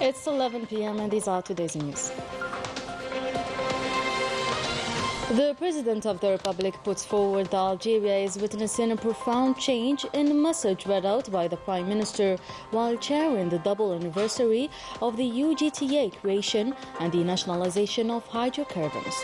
It's 11 p.m. and these are today's news. The President of the Republic puts forward that Algeria is witnessing a profound change in a message read out by the Prime Minister while chairing the double anniversary of the UGTA creation and the nationalization of hydrocarbons.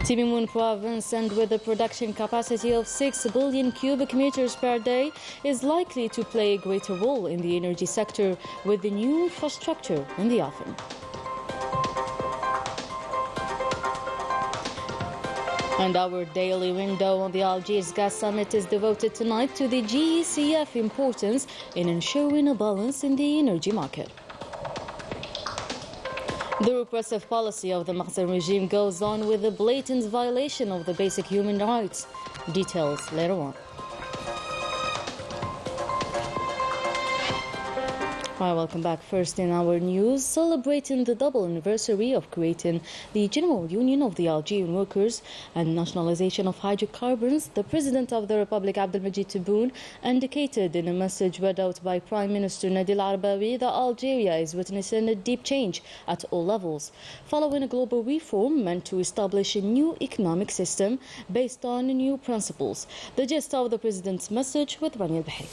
Timimun province, and with a production capacity of 6 billion cubic meters per day, is likely to play a greater role in the energy sector with the new infrastructure in the offing. And our daily window on the Algiers Gas Summit is devoted tonight to the GECF importance in ensuring a balance in the energy market. The repressive policy of the Makhzen regime goes on with a blatant violation of the basic human rights. Details later on. Hi, welcome back. First in our news, celebrating the double anniversary of creating the General Union of the Algerian Workers and nationalization of hydrocarbons, the President of the Republic, Abdelmajid Tebboune, indicated in a message read out by Prime Minister Nadil Arbawi that Algeria is witnessing a deep change at all levels, following a global reform meant to establish a new economic system based on new principles. The gist of the President's message with Rania Bahri.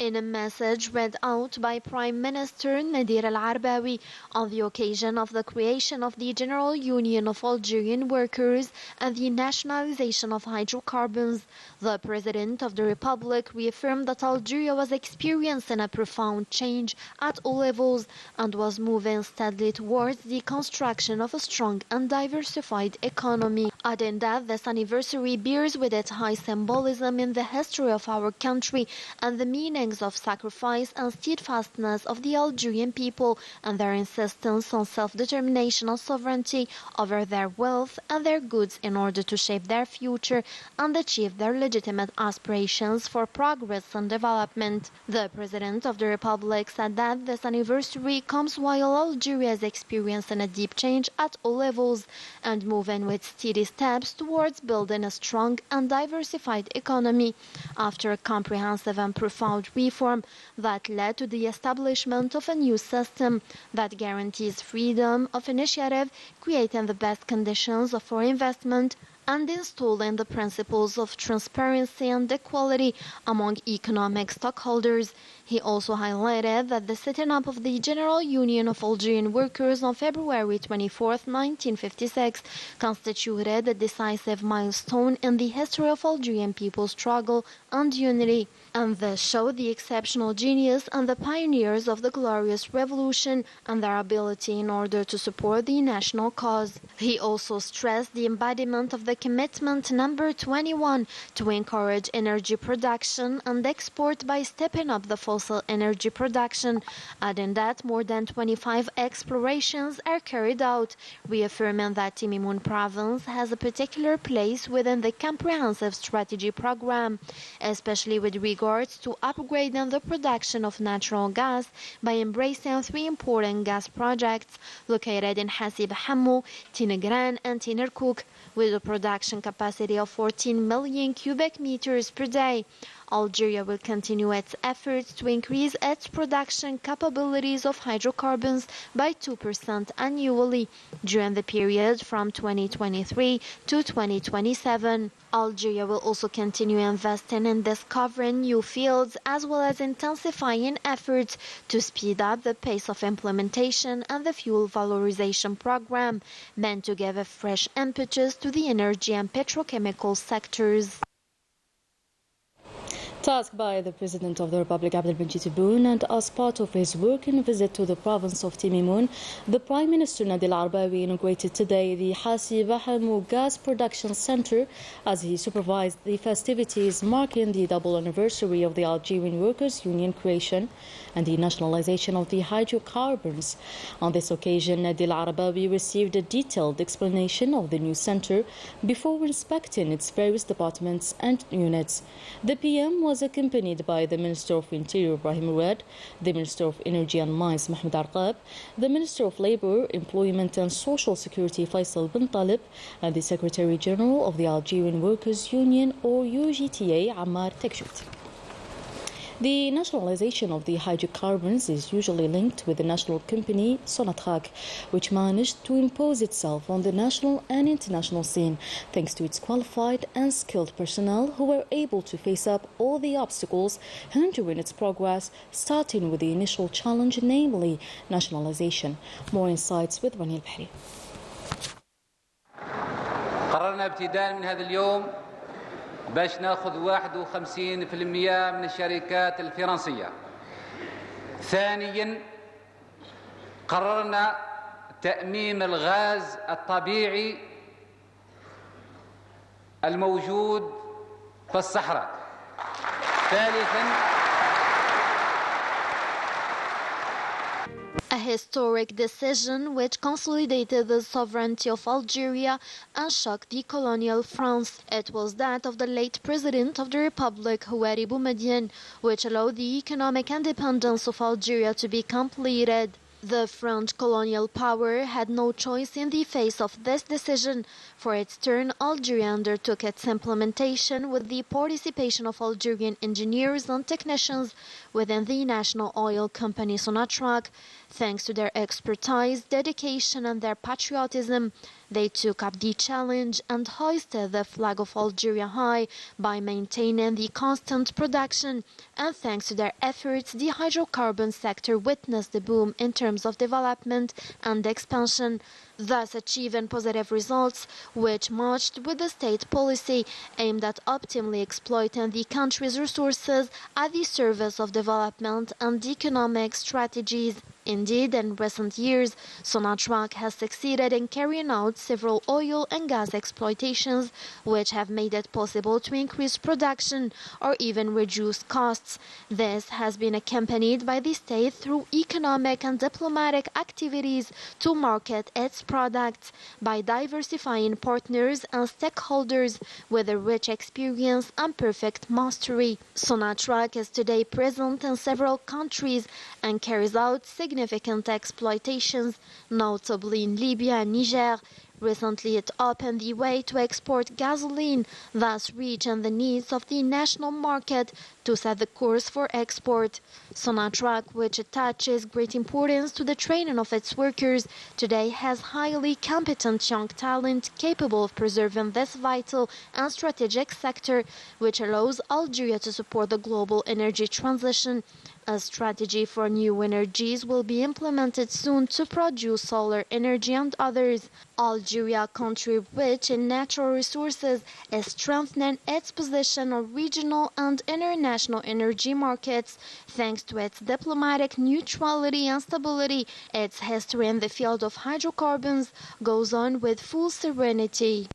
In a message read out by Prime Minister Nadir Al-Arbawi on the occasion of the creation of the General Union of Algerian Workers and the nationalization of hydrocarbons, the President of the Republic reaffirmed that Algeria was experiencing a profound change at all levels and was moving steadily towards the construction of a strong and diversified economy, adding that this anniversary bears with it high symbolism in the history of our country and the meaning of sacrifice and steadfastness of the Algerian people and their insistence on self-determination and sovereignty over their wealth and their goods in order to shape their future and achieve their legitimate aspirations for progress and development. The President of the Republic said that this anniversary comes while Algeria is experiencing a deep change at all levels and moving with steady steps towards building a strong and diversified economy after a comprehensive and profound reform that led to the establishment of a new system that guarantees freedom of initiative, creating the best conditions for investment and installing the principles of transparency and equality among economic stockholders. He also highlighted that the setting up of the General Union of Algerian Workers on February 24, 1956, constituted a decisive milestone in the history of Algerian people's struggle and unity, and this showed the exceptional genius and the pioneers of the glorious revolution and their ability in order to support the national cause. He also stressed the embodiment of the commitment number 21 to encourage energy production and export by stepping up the fossil energy production, adding that more than 25 explorations are carried out, reaffirming that Timimun province has a particular place within the comprehensive strategy program, especially with regards to upgrading the production of natural gas by embracing 3 important gas projects located in Hasib Hamou, Tinegran and Tinerkouk, with a production capacity of 14 million cubic meters per day. Algeria will continue its efforts to increase its production capabilities of hydrocarbons by 2% annually during the period from 2023 to 2027. Algeria will also continue investing in discovering new fields as well as intensifying efforts to speed up the pace of implementation and the fuel valorization program, meant to give a fresh impetus to the energy and petrochemical sectors. Tasked by the President of the Republic, Abdelmajid Tebboune, and as part of his working visit to the province of Timimun, the Prime Minister Nadil Arbawi inaugurated today the Hasib Hamou Gas Production Center as he supervised the festivities marking the double anniversary of the Algerian Workers' Union creation and the nationalization of the hydrocarbons. On this occasion, Nadil Arbawi received a detailed explanation of the new center before inspecting its various departments and units. The PM was was accompanied by the Minister of Interior Ibrahim Rouad, the Minister of Energy and Mines Mahmoud Arqab, the Minister of Labour, Employment and Social Security Faisal bin Talib, and the Secretary General of the Algerian Workers' Union or UGTA Ammar Tekshut. The nationalization of the hydrocarbons is usually linked with the national company Sonatrach, which managed to impose itself on the national and international scene thanks to its qualified and skilled personnel who were able to face up all the obstacles hindering its progress, starting with the initial challenge, namely nationalization. More insights with Rani Al-Bahri. قررنا ابتداء من هذا اليوم باش ناخذ 51% من الشركات الفرنسية. ثانيا قررنا تأميم الغاز الطبيعي الموجود في الصحراء. ثالثا a historic decision which consolidated the sovereignty of Algeria and shocked the colonial France. It was that of the late President of the Republic, Houari Boumediene, which allowed the economic independence of Algeria to be completed. The French colonial power had no choice in the face of this decision. For its turn, Algeria undertook its implementation with the participation of Algerian engineers and technicians within the national oil company Sonatrach. Thanks to their expertise, dedication and their patriotism, they took up the challenge and hoisted the flag of Algeria high by maintaining the constant production. And thanks to their efforts, the hydrocarbon sector witnessed a boom in terms of development and expansion, thus achieving positive results, which matched with the state policy aimed at optimally exploiting the country's resources at the service of development and economic strategies. Indeed, in recent years, Sonatrach has succeeded in carrying out several oil and gas exploitations, which have made it possible to increase production or even reduce costs. This has been accompanied by the state through economic and diplomatic activities to market its products by diversifying partners and stakeholders with a rich experience and perfect mastery. Sonatrach is today present in several countries and carries out significant exploitations, notably in Libya and Niger. Recently, it opened the way to export gasoline, thus reaching the needs of the national market to set the course for export. Sonatrach, which attaches great importance to the training of its workers, today has highly competent young talent capable of preserving this vital and strategic sector, which allows Algeria to support the global energy transition. A strategy for new energies will be implemented soon to produce solar energy and others. Algeria, a country rich in natural resources, is strengthening its position on regional and international energy markets. Thanks to its diplomatic neutrality and stability, its history in the field of hydrocarbons goes on with full serenity.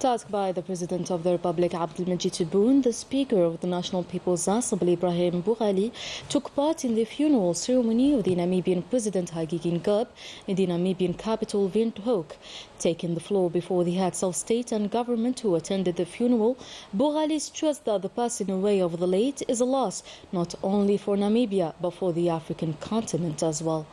Tasked by the President of the Republic, Abdelmajid Tebboune, the Speaker of the National People's Assembly, Ibrahim Boughali, took part in the funeral ceremony of the Namibian President Hage Geingob in the Namibian capital, Windhoek. Taking the floor before the heads of state and government who attended the funeral, Boughali stressed that the passing away of the late is a loss not only for Namibia but for the African continent as well.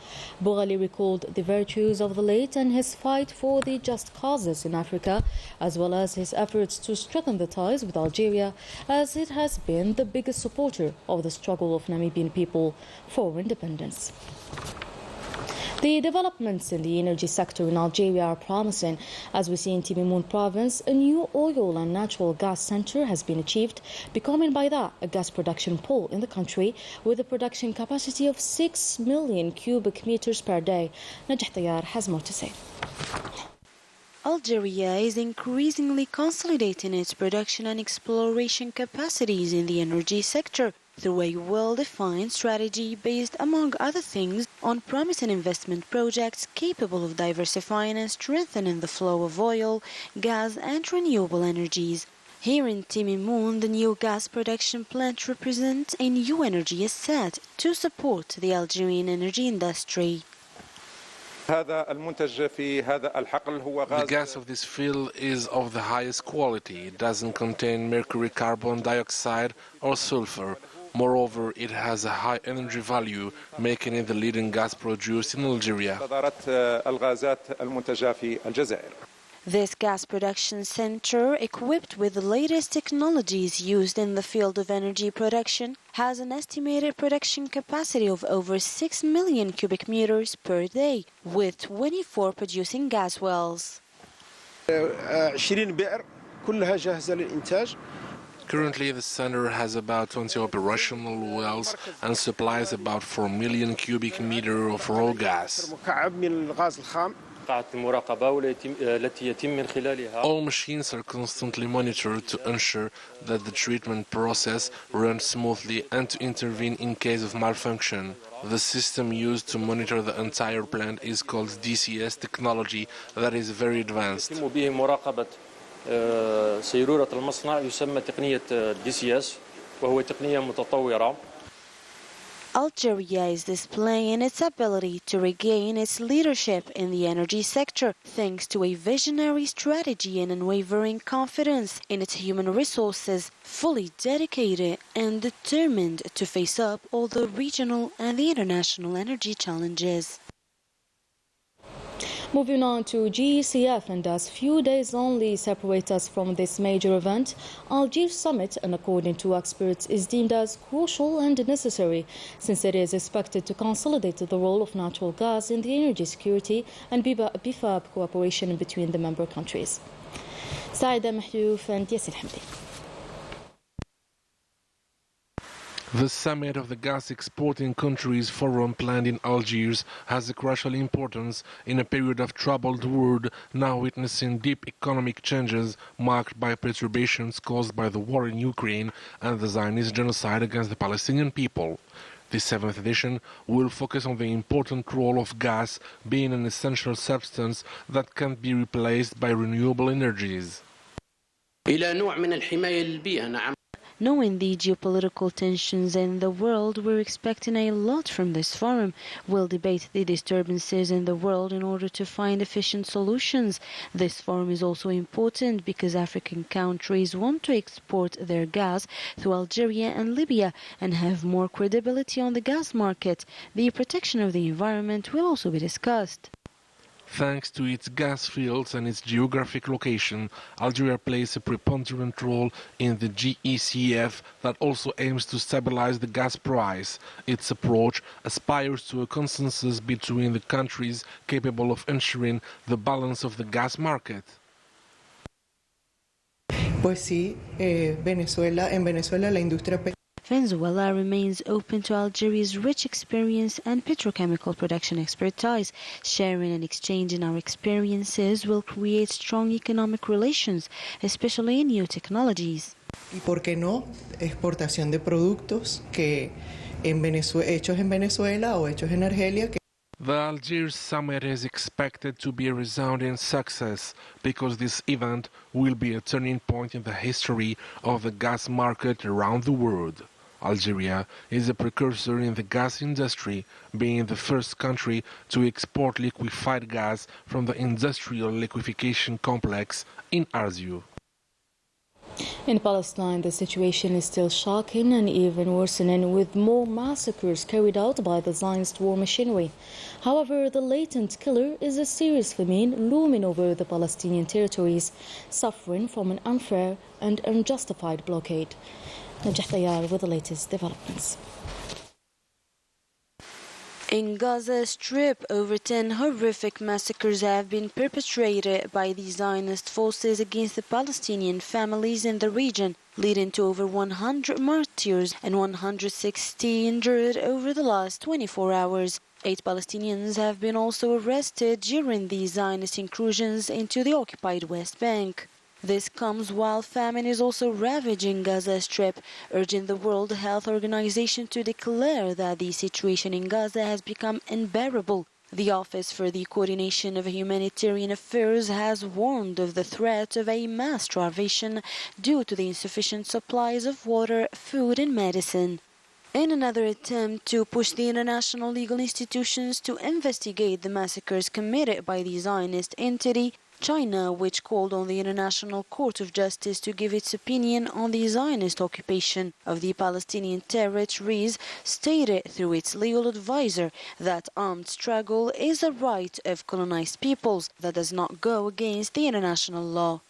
Boughali recalled the virtues of the late and his fight for the just causes in Africa, as well as his efforts to strengthen the ties with Algeria, as it has been the biggest supporter of the struggle of Namibian people for independence. The developments in the energy sector in Algeria are promising. As we see in Timimoun province, a new oil and natural gas center has been achieved, becoming by that a gas production pole in the country with a production capacity of 6 million cubic meters per day. Najah Tayyar has more to say. Algeria is increasingly consolidating its production and exploration capacities in the energy sector through a well-defined strategy based, among other things, on promising investment projects capable of diversifying and strengthening the flow of oil, gas and renewable energies. Here in Timimoun, the new gas production plant represents a new energy asset to support the Algerian energy industry. The gas of this field is of the highest quality. It doesn't contain mercury, carbon dioxide or sulfur. Moreover, it has a high energy value, making it the leading gas produced in Algeria. This gas production center, equipped with the latest technologies used in the field of energy production, has an estimated production capacity of over 6 million cubic meters per day, with 24 producing gas wells. 20 بئر كلها جاهزة للإنتاج. Currently, the center has about 20 operational wells and supplies about 4 million cubic meters of raw gas. مكعب من الغاز الخام. All machines are constantly monitored to ensure that the treatment process runs smoothly and to intervene in case of malfunction. The system used to monitor the entire plant is called DCS technology that is very advanced. سيرورة المصنع يسمى تقنية DCS وهو تقنية متطورة. Algeria is displaying its ability to regain its leadership in the energy sector thanks to a visionary strategy and unwavering confidence in its human resources, fully dedicated and determined to face up all the regional and the international energy challenges. Moving on to GECF, and as few days only separate us from this major event, Algiers summit, and according to experts, is deemed as crucial and necessary since it is expected to consolidate the role of natural gas in the energy security and beef up cooperation between the member countries. Saida Mahyouf and Yassir Hamdi. The summit of the gas exporting countries forum planned in Algiers has a crucial importance in a period of troubled world now witnessing deep economic changes marked by perturbations caused by the war in Ukraine and the Zionist genocide against the Palestinian people. The 7th edition will focus on the important role of gas being an essential substance that can't be replaced by renewable energies. Knowing the geopolitical tensions in the world, we're expecting a lot from this forum. We'll debate the disturbances in the world in order to find efficient solutions. This forum is also important because African countries want to export their gas through Algeria and Libya and have more credibility on the gas market. The protection of the environment will also be discussed. Thanks to its gas fields and its geographic location, Algeria plays a preponderant role in the GECF that also aims to stabilize the gas price. Its approach aspires to a consensus between the countries capable of ensuring the balance of the gas market. Pues sí, en Venezuela la industria Venezuela remains open to Algeria's rich experience and petrochemical production expertise. Sharing and exchanging our experiences will create strong economic relations, especially in new technologies. Y por qué no, exportación de productos que hechos en Venezuela o hechos en Argelia. The Algiers summit is expected to be a resounding success because this event will be a turning point in the history of the gas market around the world. Algeria is a precursor in the gas industry, being the first country to export liquefied gas from the industrial liquefaction complex in Arzeu. In Palestine, the situation is still shocking and even worsening, with more massacres carried out by the Zionist war machinery. However, the latent killer is a serious famine looming over the Palestinian territories, suffering from an unfair and unjustified blockade. Najah Tayyar with the latest developments. In Gaza Strip, over 10 horrific massacres have been perpetrated by the Zionist forces against the Palestinian families in the region, leading to over 100 martyrs and 160 injured over the last 24 hours. 8 Palestinians have been also arrested during the Zionist incursions into the occupied West Bank. This comes while famine is also ravaging Gaza Strip, urging the World Health Organization to declare that the situation in Gaza has become unbearable. The Office for the Coordination of Humanitarian Affairs has warned of the threat of a mass starvation due to the insufficient supplies of water, food and medicine. In another attempt to push the international legal institutions to investigate the massacres committed by the Zionist entity, China, which called on the International Court of Justice to give its opinion on the Zionist occupation of the Palestinian territories, stated through its legal advisor that armed struggle is a right of colonized peoples that does not go against the international law.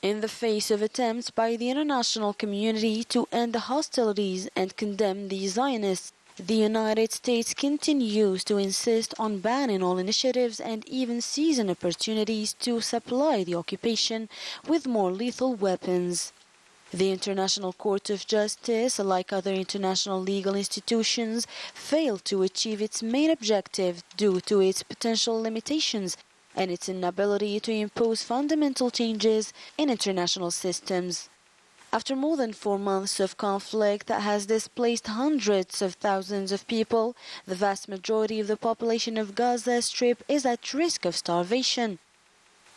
In the face of attempts by the international community to end the hostilities and condemn the Zionists, the United States continues to insist on banning all initiatives and even seizing opportunities to supply the occupation with more lethal weapons. The International Court of Justice, like other international legal institutions, failed to achieve its main objective due to its potential limitations and its inability to impose fundamental changes in international systems. After more than 4 months of conflict that has displaced hundreds of thousands of people, the vast majority of the population of Gaza Strip is at risk of starvation.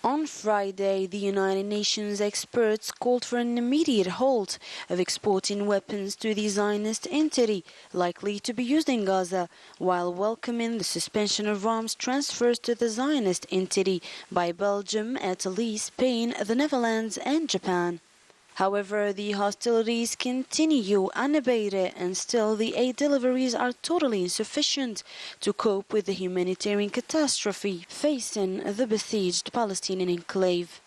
On Friday, the United Nations experts called for an immediate halt of exporting weapons to the Zionist entity likely to be used in Gaza, while welcoming the suspension of arms transfers to the Zionist entity by Belgium, Italy, Spain, the Netherlands and Japan. However, the hostilities continue unabated and still the aid deliveries are totally insufficient to cope with the humanitarian catastrophe facing the besieged Palestinian enclave.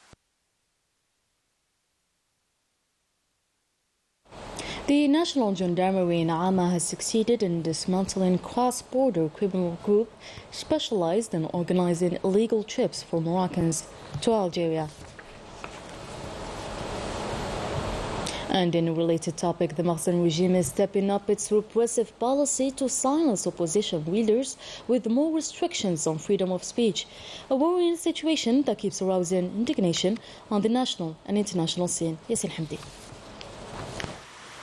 The National Gendarmerie in Amma has succeeded in dismantling cross-border criminal group specialized in organizing illegal trips for Moroccans to Algeria. And in a related topic, the Maghzen regime is stepping up its repressive policy to silence opposition leaders with more restrictions on freedom of speech, a worrying situation that keeps arousing indignation on the national and international scene. Yasin Hamdi.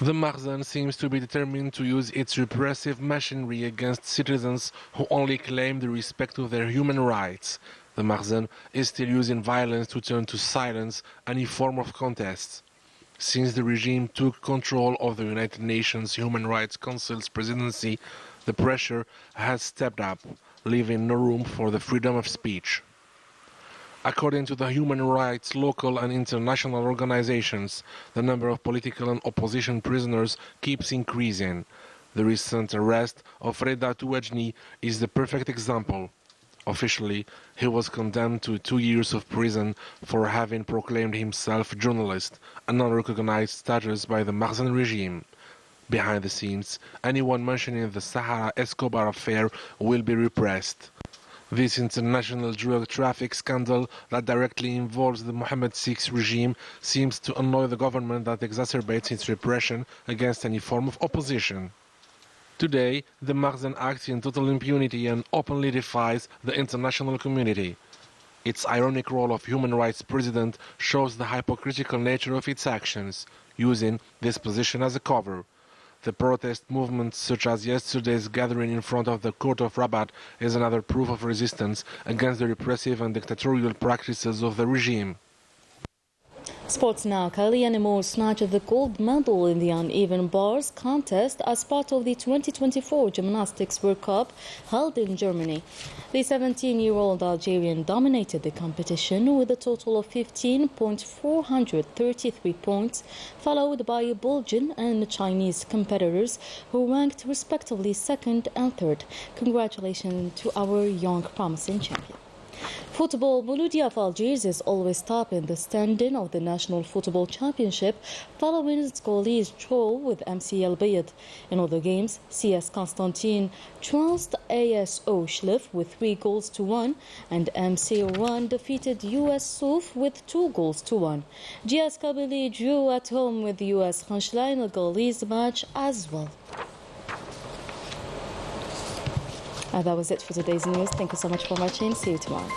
The Maghzen seems to be determined to use its repressive machinery against citizens who only claim the respect of their human rights. The Maghzen is still using violence to turn to silence any form of contest. Since the regime took control of the United Nations Human Rights Council's presidency, the pressure has stepped up, leaving no room for the freedom of speech. According to the human rights local and international organizations, the number of political and opposition prisoners keeps increasing. The recent arrest of Reda Touajni is the perfect example. Officially, he was condemned to 2 years of prison for having proclaimed himself journalist, a non-recognized status by the Maghzen regime. Behind the scenes, anyone mentioning the Sahara Escobar affair will be repressed. This international drug traffic scandal that directly involves the Mohammed VI regime seems to annoy the government that exacerbates its repression against any form of opposition. Today, the Maghzen acts in total impunity and openly defies the international community. Its ironic role of human rights president shows the hypocritical nature of its actions, using this position as a cover. The protest movements, such as yesterday's gathering in front of the court of Rabat, is another proof of resistance against the repressive and dictatorial practices of the regime. Sports now. Kylie Animo snatched the gold medal in the uneven bars contest as part of the 2024 Gymnastics World Cup held in Germany. The 17-year-old Algerian dominated the competition with a total of 15.433 points, followed by Belgian and Chinese competitors who ranked respectively second and third. Congratulations to our young promising champion. Football, Mouloudia of Algiers is always top in the standing of the National Football Championship following its goalless draw with MC El Bayed. In other games, CS Constantine trounced ASO Schliff with 3-1 and MC Oran defeated US Souf with 2-1. GS Kabylie drew at home with US Khanchla in a goalless match as well. And that was it for today's news. Thank you so much for watching. See you tomorrow.